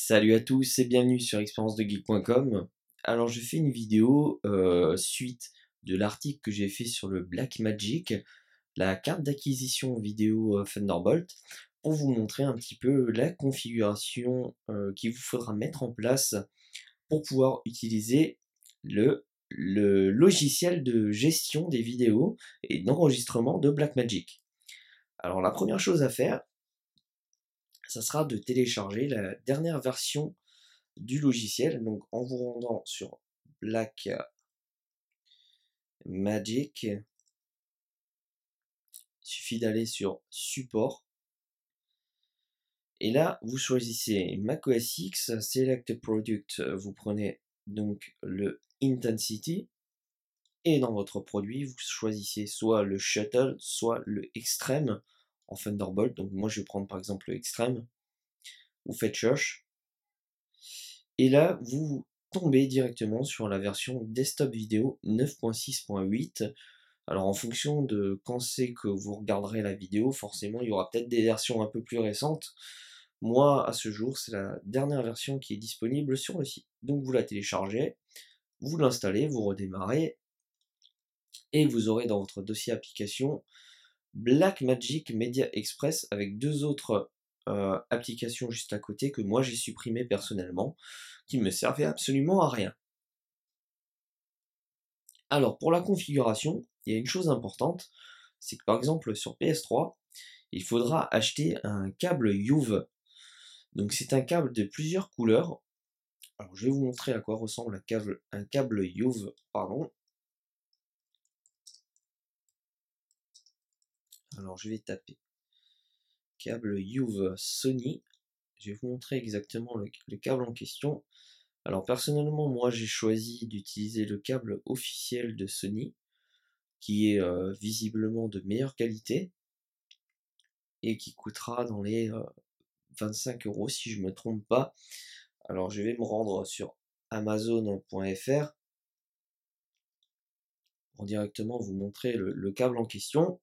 Salut à tous et bienvenue sur expériencedegeek.com. Alors je fais une vidéo suite de l'article que j'ai fait sur le Blackmagic, la carte d'acquisition vidéo Thunderbolt, pour vous montrer un petit peu la configuration qu'il vous faudra mettre en place pour pouvoir utiliser le logiciel de gestion des vidéos et d'enregistrement de Blackmagic. Alors la première chose à faire, ça sera de télécharger la dernière version du logiciel, donc en vous rendant sur Blackmagic, il suffit d'aller sur support, et là vous choisissez macOS X, Select Product, vous prenez donc le Intensity, et dans votre produit vous choisissez soit le Shuttle, soit le Extreme en Thunderbolt, donc moi je vais prendre par exemple le Extreme, vous faites cherche, et là vous tombez directement sur la version desktop vidéo 9.6.8. Alors en fonction de quand c'est que vous regarderez la vidéo, forcément il y aura peut-être des versions un peu plus récentes. Moi à ce jour c'est la dernière version qui est disponible sur le site. Donc vous la téléchargez, vous l'installez, vous redémarrez, et vous aurez dans votre dossier application Blackmagic Media Express avec deux autres applications juste à côté que moi j'ai supprimées personnellement, qui ne me servaient absolument à rien. Alors pour la configuration, il y a une chose importante, c'est que par exemple sur PS3, il faudra acheter un câble UV. Donc c'est un câble de plusieurs couleurs. Alors je vais vous montrer à quoi ressemble un câble UV, pardon. Alors je vais taper câble UV Sony. Je vais vous montrer exactement le câble en question. Alors personnellement, moi j'ai choisi d'utiliser le câble officiel de Sony, qui est visiblement de meilleure qualité, et qui coûtera dans les 25 € si je me trompe pas. Alors je vais me rendre sur amazon.fr pour directement vous montrer le câble en question.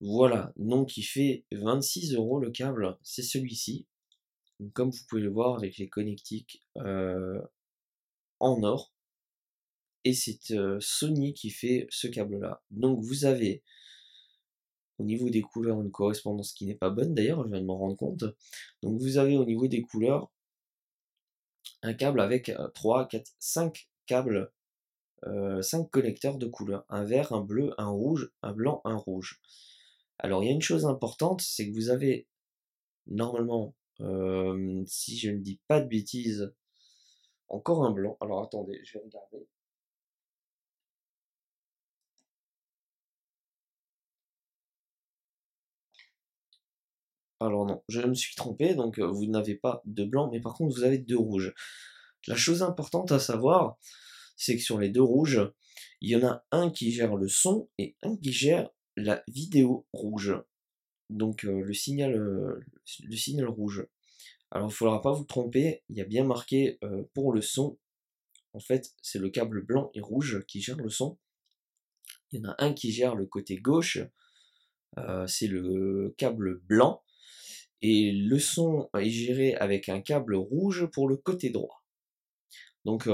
Voilà, donc il fait 26 € le câble, c'est celui-ci. Donc, comme vous pouvez le voir avec les connectiques en or, et c'est Sony qui fait ce câble-là. Donc vous avez au niveau des couleurs une correspondance qui n'est pas bonne d'ailleurs, je viens de m'en rendre compte. Donc vous avez au niveau des couleurs un câble avec 3, 4, 5 câbles, 5 connecteurs de couleurs, un vert, un bleu, un rouge, un blanc, un rouge. Alors il y a une chose importante, c'est que vous avez normalement, si je ne dis pas de bêtises, encore un blanc. Alors attendez, je vais regarder. Alors non, je me suis trompé, donc vous n'avez pas de blanc, mais par contre vous avez deux rouges. La chose importante à savoir, c'est que sur les deux rouges, il y en a un qui gère le son et un qui gère la vidéo rouge. Donc le signal rouge. Alors il ne faudra pas vous tromper, il y a bien marqué pour le son, en fait c'est le câble blanc et rouge qui gère le son. Il y en a un qui gère le côté gauche, c'est le câble blanc, et le son est géré avec un câble rouge pour le côté droit. Donc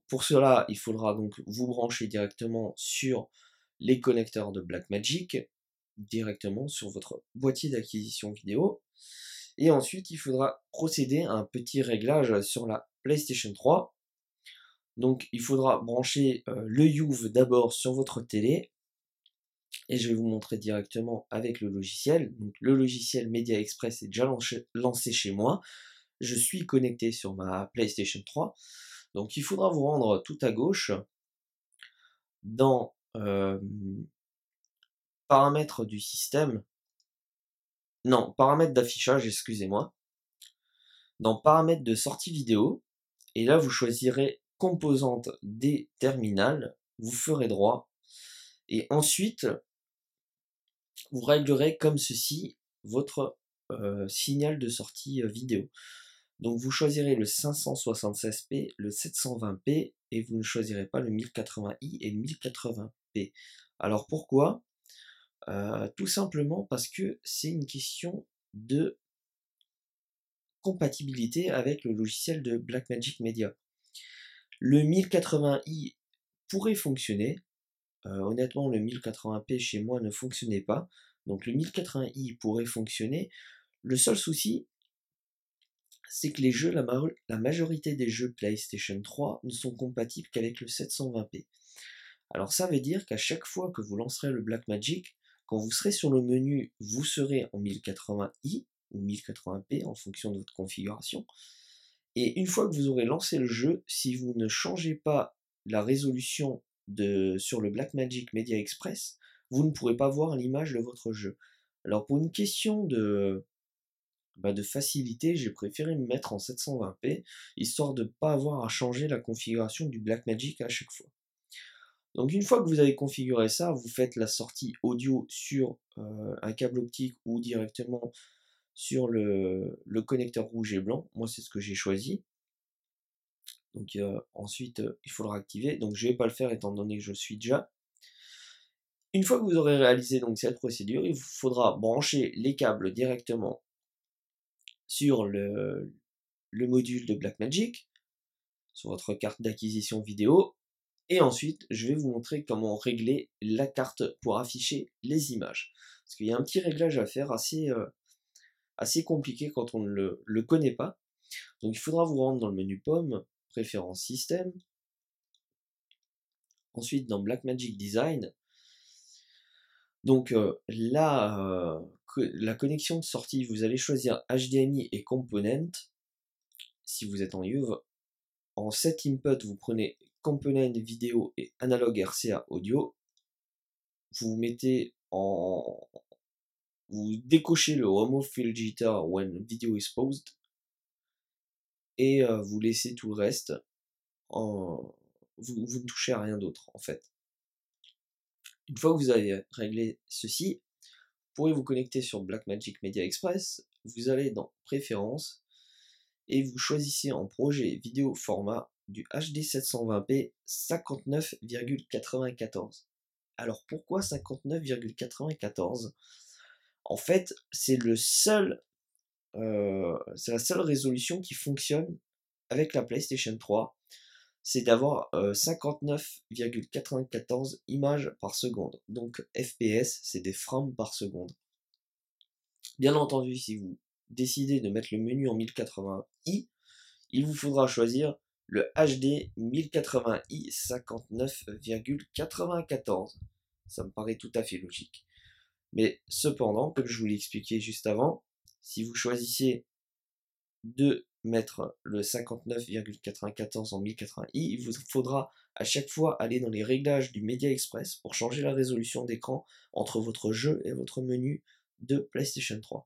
pour cela, il faudra donc vous brancher directement sur les connecteurs de Blackmagic, directement sur votre boîtier d'acquisition vidéo. Et ensuite, il faudra procéder à un petit réglage sur la PlayStation 3. Donc il faudra brancher le UV d'abord sur votre télé, et je vais vous montrer directement avec le logiciel. Donc le logiciel Media Express est déjà lancé chez moi. Je suis connecté sur ma PlayStation 3. Donc il faudra vous rendre tout à gauche dans paramètres du système, non, paramètres d'affichage, excusez-moi, dans paramètres de sortie vidéo, et là vous choisirez composante des terminales, vous ferez droit, et ensuite vous réglerez comme ceci votre signal de sortie vidéo. Donc vous choisirez le 576p, le 720p et vous ne choisirez pas le 1080i et le 1080p. Alors pourquoi? Tout simplement parce que c'est une question de compatibilité avec le logiciel de Blackmagic Media. Le 1080i pourrait fonctionner. Honnêtement, le 1080p chez moi ne fonctionnait pas. Donc le 1080i pourrait fonctionner. Le seul souci, c'est que la majorité des jeux PlayStation 3 ne sont compatibles qu'avec le 720p. Alors ça veut dire qu'à chaque fois que vous lancerez le Blackmagic, quand vous serez sur le menu, vous serez en 1080i ou 1080p en fonction de votre configuration. Et une fois que vous aurez lancé le jeu, si vous ne changez pas la résolution sur le Blackmagic Media Express, vous ne pourrez pas voir l'image de votre jeu. Alors pour une question de facilité, j'ai préféré me mettre en 720p, histoire de ne pas avoir à changer la configuration du Blackmagic à chaque fois. Donc une fois que vous avez configuré ça, vous faites la sortie audio sur un câble optique ou directement sur le connecteur rouge et blanc. Moi c'est ce que j'ai choisi. Donc ensuite il faudra activer. Donc je ne vais pas le faire étant donné que je suis déjà. Une fois que vous aurez réalisé donc cette procédure, il vous faudra brancher les câbles directement sur le module de Blackmagic, sur votre carte d'acquisition vidéo. Et ensuite, je vais vous montrer comment régler la carte pour afficher les images. Parce qu'il y a un petit réglage à faire assez compliqué quand on ne le connaît pas. Donc il faudra vous rendre dans le menu Pomme, Préférences Système. Ensuite dans Blackmagic Design. Donc là, la connexion de sortie, vous allez choisir HDMI et Component. Si vous êtes en UV. En set input, vous prenez Component vidéo et Analog RCA audio. Vous mettez vous décochez le Remove Field Jitter when video is paused et vous laissez tout le reste. Vous ne touchez à rien d'autre en fait. Une fois que vous avez réglé ceci, vous pourrez vous connecter sur Blackmagic Media Express. Vous allez dans Préférences et vous choisissez en projet vidéo format du HD 720p 59,94. Alors pourquoi 59,94? En fait, c'est la seule résolution qui fonctionne avec la PlayStation 3, c'est d'avoir 59,94 images par seconde. Donc FPS, c'est des frames par seconde. Bien entendu, si vous décidez de mettre le menu en 1080i, il vous faudra choisir le HD 1080i 59,94. Ça me paraît tout à fait logique. Mais cependant, comme je vous l'ai expliqué juste avant, si vous choisissez de mettre le 59,94 en 1080i, il vous faudra à chaque fois aller dans les réglages du Media Express pour changer la résolution d'écran entre votre jeu et votre menu de PlayStation 3.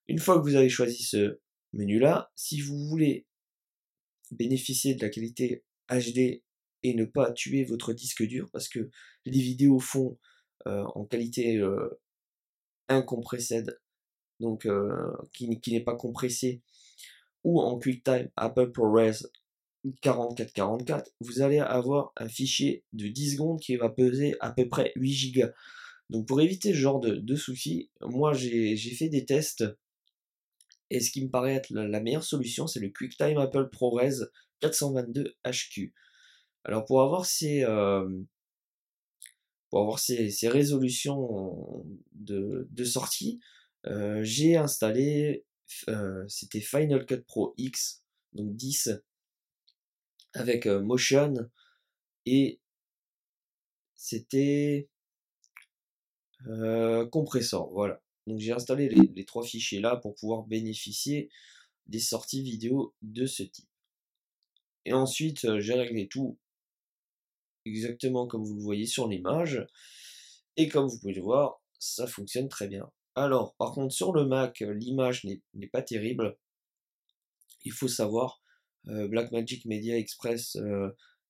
Une fois que vous avez choisi ce menu-là, si vous voulez bénéficier de la qualité HD et ne pas tuer votre disque dur, parce que les vidéos font en qualité incompressed, donc qui n'est pas compressé, ou en QuickTime Apple ProRes 4444, vous allez avoir un fichier de 10 secondes qui va peser à peu près 8 Go. Donc pour éviter ce genre de soucis, moi j'ai fait des tests et ce qui me paraît être la meilleure solution, c'est le QuickTime Apple ProRes 422 HQ. Alors pour avoir ces résolutions de sortie, j'ai installé, c'était Final Cut Pro X, donc 10, avec Motion, et c'était Compressor, voilà. Donc j'ai installé les trois fichiers là pour pouvoir bénéficier des sorties vidéo de ce type. Et ensuite, j'ai réglé tout exactement comme vous le voyez sur l'image. Et comme vous pouvez le voir, ça fonctionne très bien. Alors, par contre, sur le Mac, l'image n'est pas terrible. Il faut savoir, Blackmagic Media Express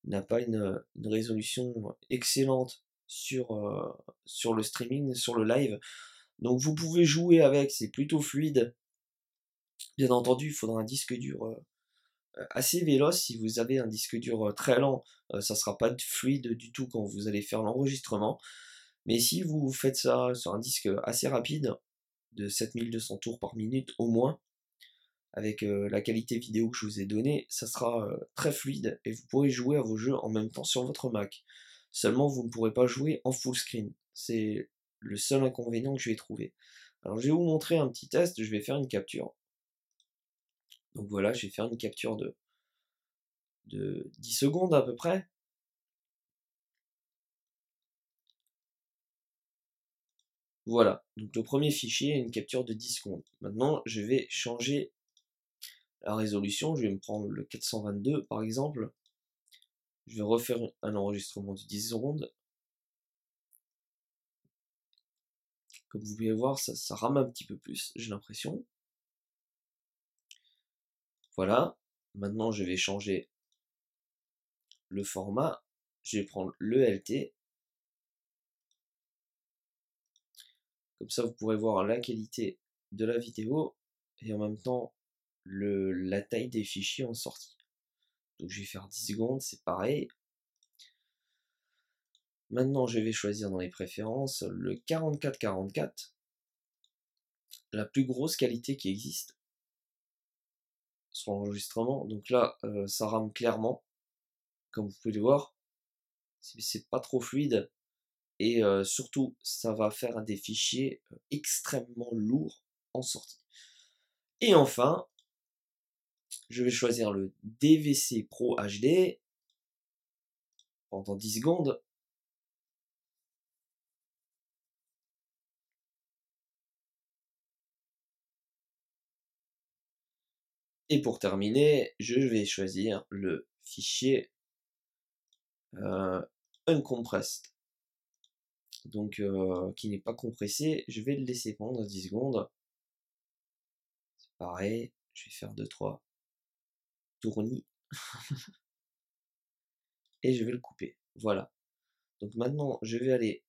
n'a pas une résolution excellente sur le streaming, sur le live. Donc vous pouvez jouer avec, c'est plutôt fluide. Bien entendu, il faudra un disque dur assez véloce. Si vous avez un disque dur très lent, ça sera pas fluide du tout quand vous allez faire l'enregistrement. Mais si vous faites ça sur un disque assez rapide, de 7200 tours par minute au moins, avec la qualité vidéo que je vous ai donnée, ça sera très fluide et vous pourrez jouer à vos jeux en même temps sur votre Mac. Seulement, vous ne pourrez pas jouer en full screen. C'est le seul inconvénient que je vais trouver. Alors, je vais vous montrer un petit test. Je vais faire une capture. Donc voilà, je vais faire une capture de 10 secondes à peu près. Voilà, donc le premier fichier est une capture de 10 secondes. Maintenant, je vais changer la résolution. Je vais me prendre le 422 par exemple. Je vais refaire un enregistrement de 10 secondes. Comme vous pouvez voir, ça rame un petit peu plus, j'ai l'impression. Voilà. Maintenant, je vais changer le format. Je vais prendre le LT. Comme ça, vous pourrez voir la qualité de la vidéo et en même temps la taille des fichiers en sortie. Donc je vais faire 10 secondes, c'est pareil. Maintenant, je vais choisir dans les préférences le 44-44, la plus grosse qualité qui existe sur l'enregistrement. Donc là, ça rame clairement, comme vous pouvez le voir. C'est pas trop fluide. Et surtout, ça va faire des fichiers extrêmement lourds en sortie. Et enfin, je vais choisir le DVC Pro HD pendant 10 secondes. Et pour terminer, je vais choisir le fichier uncompressed. Donc qui n'est pas compressé. Je vais le laisser pendant 10 secondes. C'est pareil, je vais faire 2-3 tournis. Et je vais le couper. Voilà. Donc maintenant, je vais aller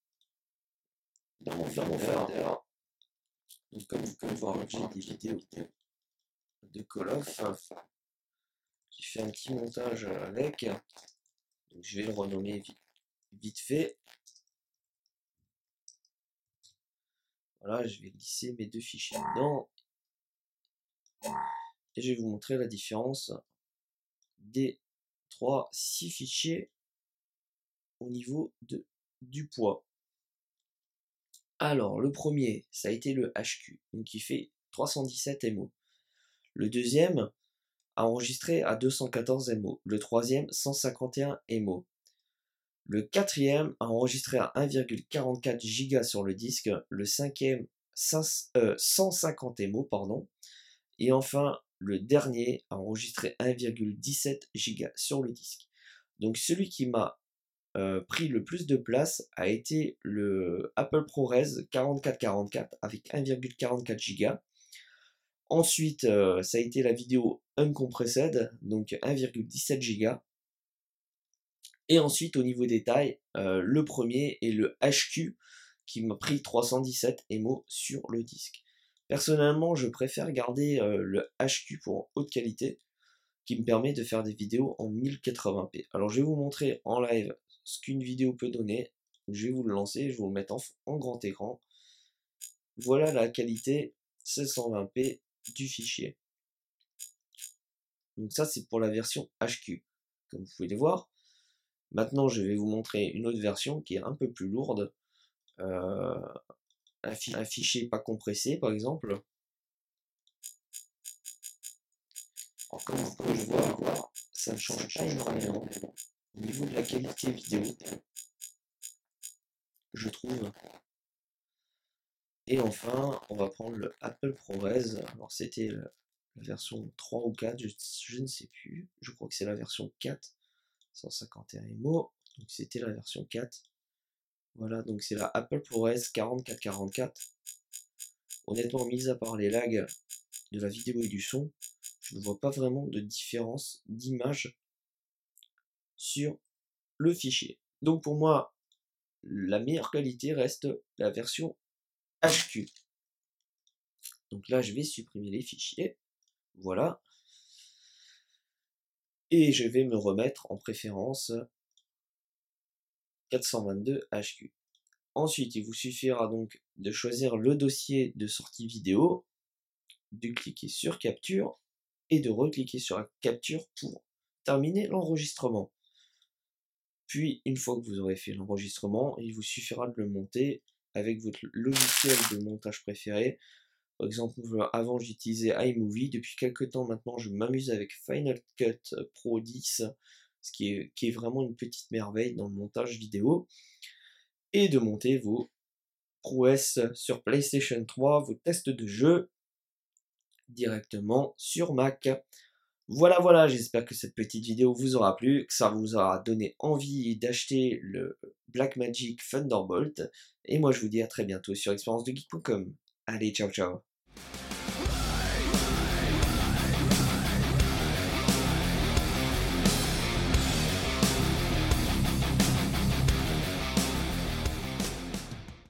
dans mon Finder. Donc comme vous pouvez voir, j'ai des vidéos de Call of. J'ai fait un petit montage avec. Donc je vais le renommer vite fait. Voilà, je vais glisser mes deux fichiers dedans. Et je vais vous montrer la différence des 6 fichiers au niveau du poids. Alors, le premier, ça a été le HQ, donc qui fait 317 MO. Le deuxième a enregistré à 214 MO. Le troisième, 151 MO. Le quatrième a enregistré à 1,44 Go sur le disque. Le cinquième, 150 MO, pardon. Et enfin, le dernier a enregistré 1,17 Go sur le disque. Donc celui qui m'a pris le plus de place a été le Apple ProRes 4444 avec 1,44 Go. Ensuite, ça a été la vidéo uncompressed, donc 1,17 Go. Et ensuite, au niveau des tailles, le premier est le HQ qui m'a pris 317 MO sur le disque. Personnellement, je préfère garder le HQ pour haute qualité qui me permet de faire des vidéos en 1080p. Alors, je vais vous montrer en live ce qu'une vidéo peut donner. Je vais vous le lancer, je vais vous le mettre en grand écran. Voilà la qualité 1620p du fichier. Donc ça, c'est pour la version HQ, comme vous pouvez le voir. Maintenant, je vais vous montrer une autre version qui est un peu plus lourde. Un fichier pas compressé, par exemple. Alors, comme vous pouvez le voir, ça ne change pas énormément au niveau de la qualité vidéo, je trouve. Et enfin, on va prendre le Apple ProRes. Alors, c'était la version 3 ou 4, je ne sais plus. Je crois que c'est la version 4, 151 MO. Donc, c'était la version 4. Voilà, donc c'est la Apple ProRes 4444. Honnêtement, mis à part les lags de la vidéo et du son, je ne vois pas vraiment de différence d'image sur le fichier. Donc pour moi, la meilleure qualité reste la version HQ. Donc là, je vais supprimer les fichiers. Voilà. et je vais me remettre en préférence 422 HQ. Ensuite, il vous suffira donc de choisir le dossier de sortie vidéo, de cliquer sur capture et de recliquer sur la capture pour terminer l'enregistrement. Puis, une fois que vous aurez fait l'enregistrement, il vous suffira de le monter avec votre logiciel de montage préféré. Par exemple, avant j'utilisais iMovie, depuis quelques temps maintenant je m'amuse avec Final Cut Pro 10, ce qui est vraiment une petite merveille dans le montage vidéo, et de monter vos prouesses sur PlayStation 3, vos tests de jeu directement sur Mac. Voilà, voilà, j'espère que cette petite vidéo vous aura plu, que ça vous aura donné envie d'acheter le Blackmagic Thunderbolt, et moi je vous dis à très bientôt sur expériencedegeek.com. Allez, ciao ciao.